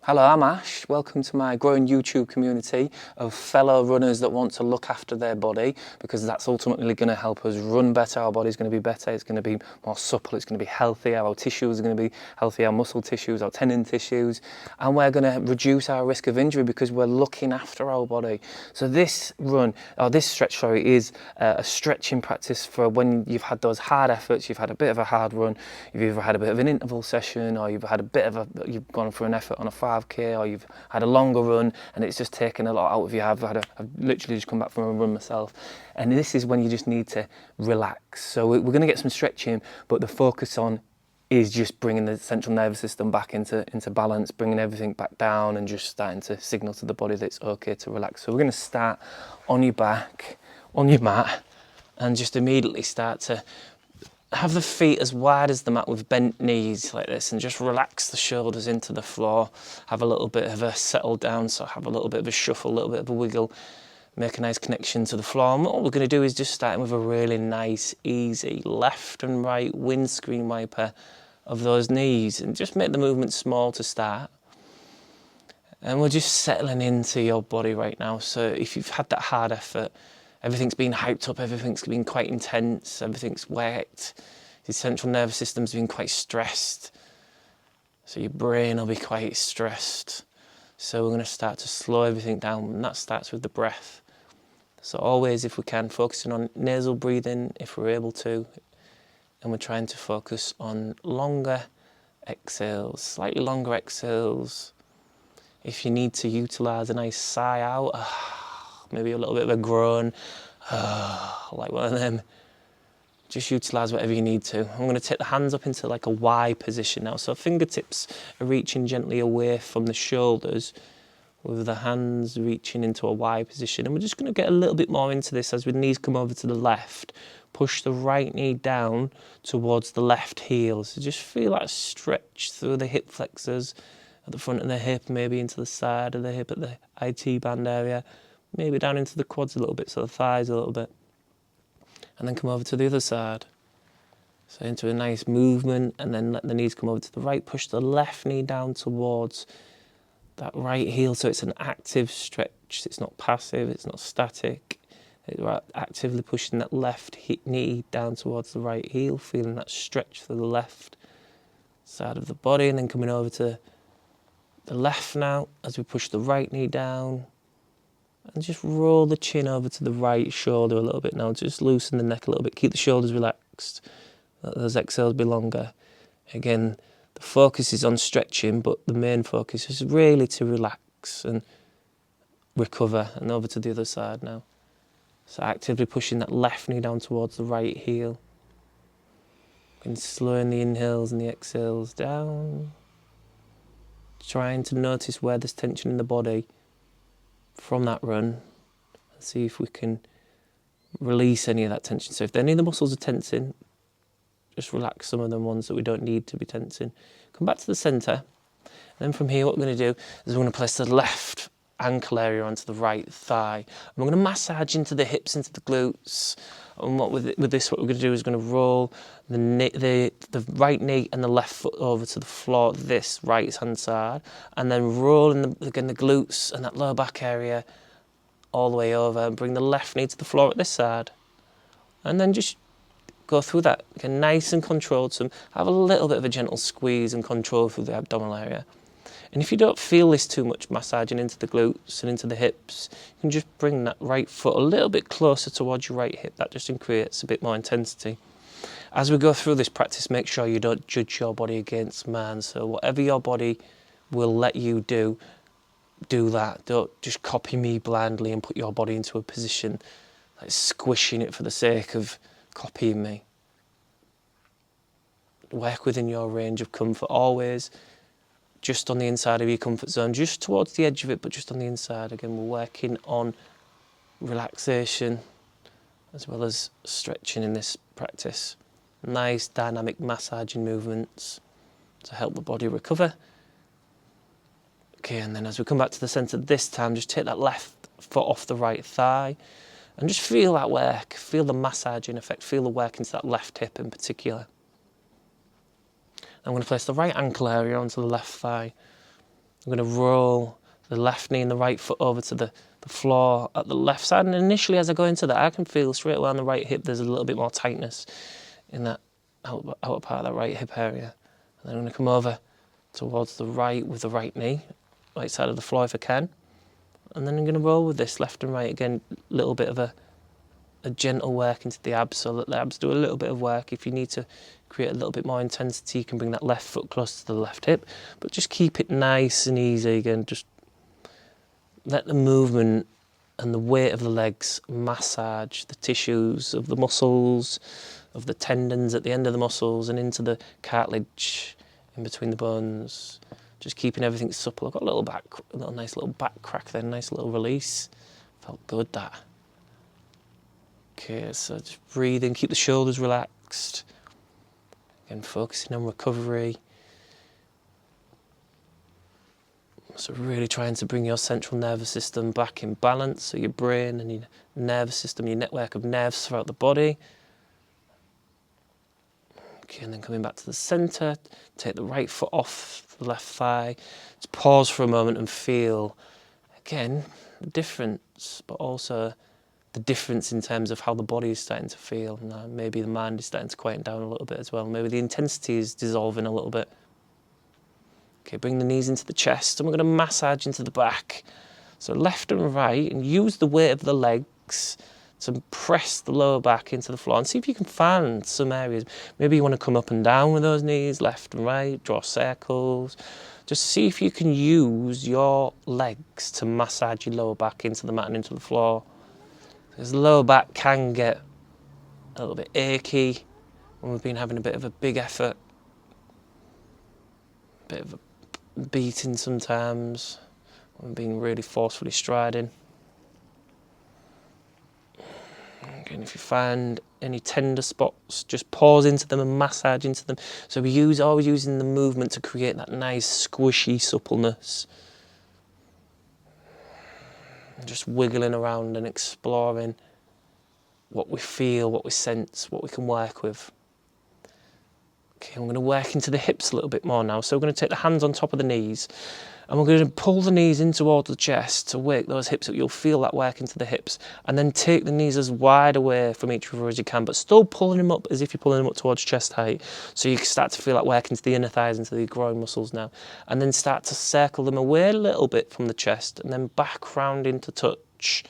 Hello, I'm Ash. Welcome to my growing YouTube community of fellow runners that want to look after their body, because that's ultimately going to help us run better. Our body's going to be better, it's going to be more supple, it's going to be healthier, our tissues are going to be healthy, our muscle tissues, our tendon tissues, and we're going to reduce our risk of injury because we're looking after our body. So this stretch, is a stretching practice for when you've had those hard efforts, you've had a bit of a hard run, you've either had a bit of an interval session, or you've you've gone for an effort on a 5k, or you've had a longer run and it's just taken a lot out of you. I've literally just come back from a run myself, and this is when you just need to relax. So we're going to get some stretching, but the focus on is just bringing the central nervous system back into balance, bringing everything back down and just starting to signal to the body that it's okay to relax. So we're going to start on your back, on your mat, and just immediately start to have the feet as wide as the mat with bent knees like this, and just relax the shoulders into the floor. Have a little bit of a settle down, so have a little bit of a shuffle, a little bit of a wiggle, make a nice connection to the floor. And what we're going to do is just starting with a really nice, easy left and right windscreen wiper of those knees, and just make the movement small to start. And we're just settling into your body right now. So if you've had that hard effort, everything's been hyped up, everything's been quite intense, everything's worked, your central nervous system's been quite stressed, so your brain will be quite stressed. So we're going to start to slow everything down, and that starts with the breath. So always, if we can, focusing on nasal breathing if we're able to, and we're trying to focus on longer exhales, slightly longer exhales. If you need to utilise a nice sigh out, maybe a little bit of a groan, like one of them. Just utilise whatever you need to. I'm going to take the hands up into like a Y position now. So fingertips are reaching gently away from the shoulders, with the hands reaching into a Y position. And we're just going to get a little bit more into this as the knees come over to the left. Push the right knee down towards the left heel. So just feel that stretch through the hip flexors at the front of the hip, maybe into the side of the hip at the IT band area. Maybe down into the quads a little bit, so the thighs a little bit. And then come over to the other side. So into a nice movement, and then let the knees come over to the right. Push the left knee down towards that right heel, so it's an active stretch. It's not passive, it's not static. It's actively pushing that left knee down towards the right heel, feeling that stretch through the left side of the body, and then coming over to the left now as we push the right knee down. And just roll the chin over to the right shoulder a little bit now. Just loosen the neck a little bit. Keep the shoulders relaxed. Let those exhales be longer. Again, the focus is on stretching, but the main focus is really to relax and recover. And over to the other side now. So actively pushing that left knee down towards the right heel. And slowing the inhales and the exhales down. Trying to notice where there's tension in the body from that run, and see if we can release any of that tension. So if any of the muscles are tensing, just relax some of the ones that we don't need to be tensing. Come back to the centre, and then from here what we're going to do is we're going to place the left ankle area onto the right thigh, and we're going to massage into the hips, into the glutes. And what with this, what we're going to do is going to roll the right knee and the left foot over to the floor, this right hand side, and then rolling again the glutes and that lower back area all the way over, and bring the left knee to the floor at this side, and then just go through that again, nice and controlled. So have a little bit of a gentle squeeze and control through the abdominal area. And if you don't feel this too much, massaging into the glutes and into the hips, you can just bring that right foot a little bit closer towards your right hip. That just creates a bit more intensity. As we go through this practice, make sure you don't judge your body against man. So whatever your body will let you do, do that. Don't just copy me blindly and put your body into a position like squishing it for the sake of copying me. Work within your range of comfort always. Just on the inside of your comfort zone, just towards the edge of it, but just on the inside. Again, we're working on relaxation as well as stretching in this practice. Nice dynamic massaging movements to help the body recover. Okay, and then as we come back to the centre this time, just take that left foot off the right thigh and just feel that work, feel the massaging effect, feel the work into that left hip in particular. I'm going to place the right ankle area onto the left thigh. I'm going to roll the left knee and the right foot over to the floor at the left side. And initially as I go into that, I can feel straight away on the right hip there's a little bit more tightness in that outer part of that right hip area. And then I'm going to come over towards the right with the right knee, right side of the floor if I can. And then I'm going to roll with this left and right again, a little bit of a gentle work into the abs, so that the abs do a little bit of work. If you need to create a little bit more intensity, you can bring that left foot close to the left hip, but just keep it nice and easy again. Just let the movement and the weight of the legs massage the tissues of the muscles, of the tendons at the end of the muscles and into the cartilage in between the bones. Just keeping everything supple. I've got a nice little back crack there, nice little release. Felt good, that. Okay, so just breathe in, keep the shoulders relaxed. Again, focusing on recovery. So really trying to bring your central nervous system back in balance, so your brain and your nervous system, your network of nerves throughout the body. Okay, and then coming back to the centre, take the right foot off the left thigh. Just pause for a moment and feel, again, the difference, but also the difference in terms of how the body is starting to feel. Now, maybe the mind is starting to quieten down a little bit as well. Maybe the intensity is dissolving a little bit. Okay, bring the knees into the chest, and we're going to massage into the back. So left and right, and use the weight of the legs to press the lower back into the floor, and see if you can find some areas. Maybe you want to come up and down with those knees, left and right, draw circles. Just see if you can use your legs to massage your lower back into the mat and into the floor. Because the lower back can get a little bit achy when we've been having a bit of a big effort, a bit of a beating sometimes, when we've been really forcefully striding. And if you find any tender spots, just pause into them and massage into them. So we always using the movement to create that nice squishy suppleness. And just wiggling around and exploring what we feel, what we sense, what we can work with. Okay, I'm going to work into the hips a little bit more now. So we're going to take the hands on top of the knees, and we're going to pull the knees in towards the chest to wake those hips up. You'll feel that work into the hips. And then take the knees as wide away from each other as you can, but still pulling them up as if you're pulling them up towards chest height. So you can start to feel that work into the inner thighs, into the groin muscles now. And then start to circle them away a little bit from the chest, and then back round into touch,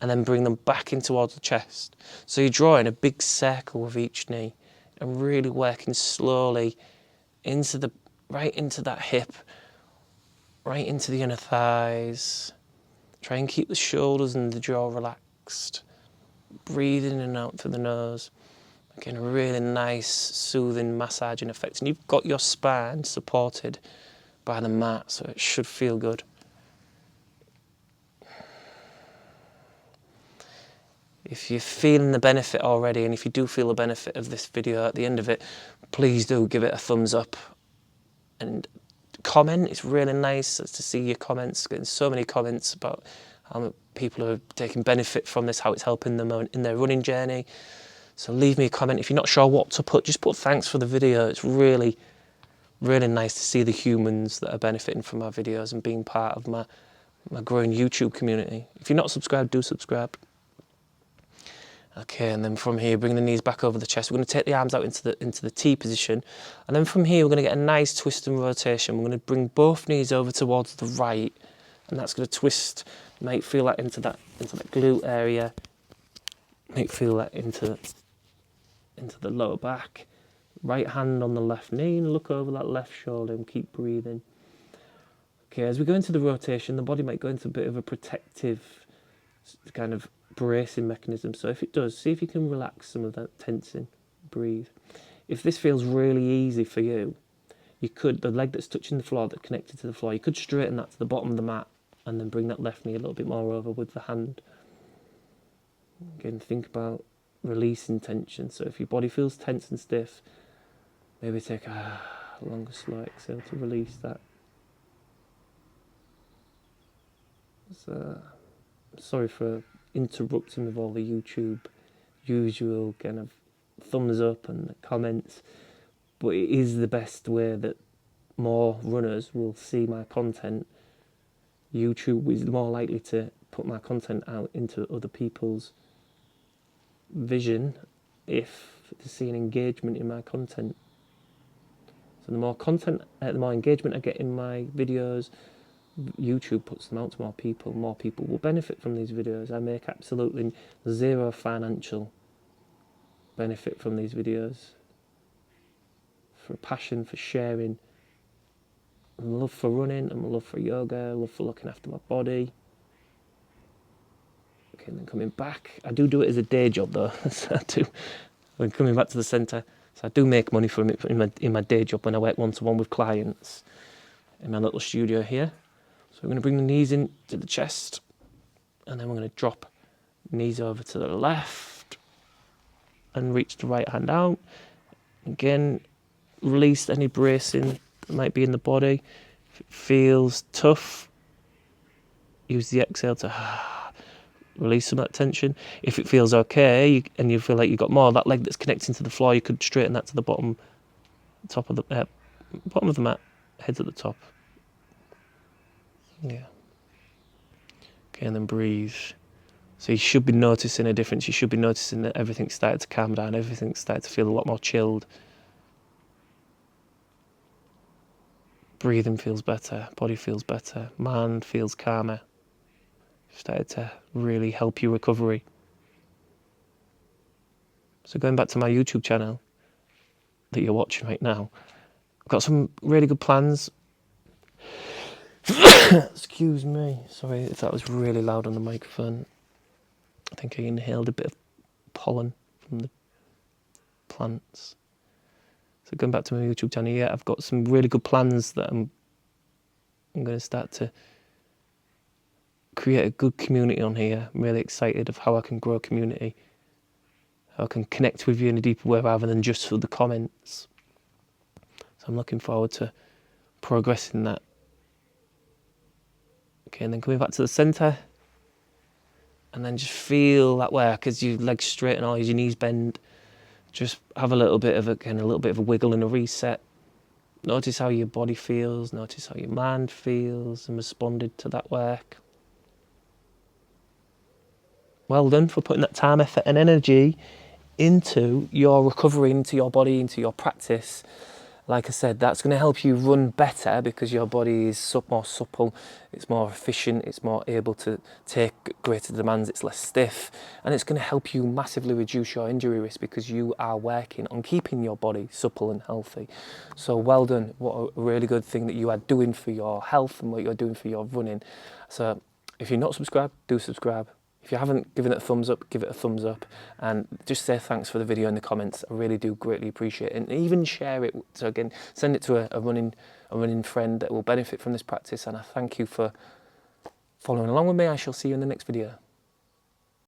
and then bring them back in towards the chest. So you're drawing a big circle with each knee, and really working slowly right into that hip, right into the inner thighs. Try and keep the shoulders and the jaw relaxed. Breathe in and out through the nose. Again, a really nice, soothing, massaging effect. And you've got your spine supported by the mat, so it should feel good. If you're feeling the benefit already, and if you do feel the benefit of this video at the end of it, please do give it a thumbs up and comment. It's really nice to see your comments, getting so many comments about how people are taking benefit from this, how it's helping them in their running journey. So leave me a comment. If you're not sure what to put, just put thanks for the video. It's really, really nice to see the humans that are benefiting from our videos and being part of my growing YouTube community. If you're not subscribed, do subscribe. Okay, and then from here, bring the knees back over the chest. We're going to take the arms out into the T position. And then from here, we're going to get a nice twist and rotation. We're going to bring both knees over towards the right. And that's going to twist. You might feel that into that glute area. You might feel that into the lower back. Right hand on the left knee, and look over that left shoulder and keep breathing. Okay, as we go into the rotation, the body might go into a bit of a protective kind of bracing mechanism. So if it does, see if you can relax some of that tensing. Breathe. If this feels really easy for you, you could, the leg that's touching the floor, that's connected to the floor, you could straighten that to the bottom of the mat and then bring that left knee a little bit more over with the hand. Again, think about releasing tension. So if your body feels tense and stiff, maybe take a longer, slow exhale to release that. So, sorry for interrupting with all the YouTube usual kind of thumbs up and comments, but it is the best way that more runners will see my content, YouTube is more likely to put my content out into other people's vision if they see an engagement in my content. So the more content, the more engagement I get in my videos, YouTube puts them out to more people will benefit from these videos. I make absolutely zero financial benefit from these videos. For passion, for sharing, and love for running, and love for yoga, love for looking after my body. Okay, and then coming back, I do it as a day job though. So I do. When coming back to the centre, so I do make money from it in my day job when I work one-to-one with clients in my little studio here. So we're going to bring the knees in to the chest, and then we're going to drop knees over to the left and reach the right hand out. Again, release any bracing that might be in the body. If it feels tough, use the exhale to release some of that tension. If it feels okay and you feel like you've got more, that leg that's connecting to the floor, you could straighten that to the bottom of the mat, head at the top. Yeah. Okay, and then breathe. So you should be noticing a difference. You should be noticing that everything's started to calm down. Everything's started to feel a lot more chilled. Breathing feels better. Body feels better. Mind feels calmer. Started to really help your recovery. So going back to my YouTube channel that you're watching right now, I've got some really good plans. Excuse me. Sorry if that was really loud on the microphone. I think I inhaled a bit of pollen from the plants. So going back to my YouTube channel, yeah, I've got some really good plans that I'm going to start to create a good community on here. I'm really excited of how I can grow a community, how I can connect with you in a deeper way rather than just through the comments. So I'm looking forward to progressing that. Okay, and then coming back to the centre, and then just feel that work as your legs straighten or as your knees bend. Just have a little bit of a wiggle and a reset. Notice how your body feels, notice how your mind feels and responded to that work. Well done for putting that time, effort and energy into your recovery, into your body, into your practice. Like I said, that's going to help you run better because your body is more supple, it's more efficient, it's more able to take greater demands, it's less stiff, and it's going to help you massively reduce your injury risk because you are working on keeping your body supple and healthy. So well done. What a really good thing that you are doing for your health and what you're doing for your running. So if you're not subscribed, do subscribe. If you haven't given it a thumbs up, give it a thumbs up, and just say thanks for the video in the comments. I really do greatly appreciate it, and even share it. So again, send it to a running friend that will benefit from this practice. And I thank you for following along with me. I shall see you in the next video.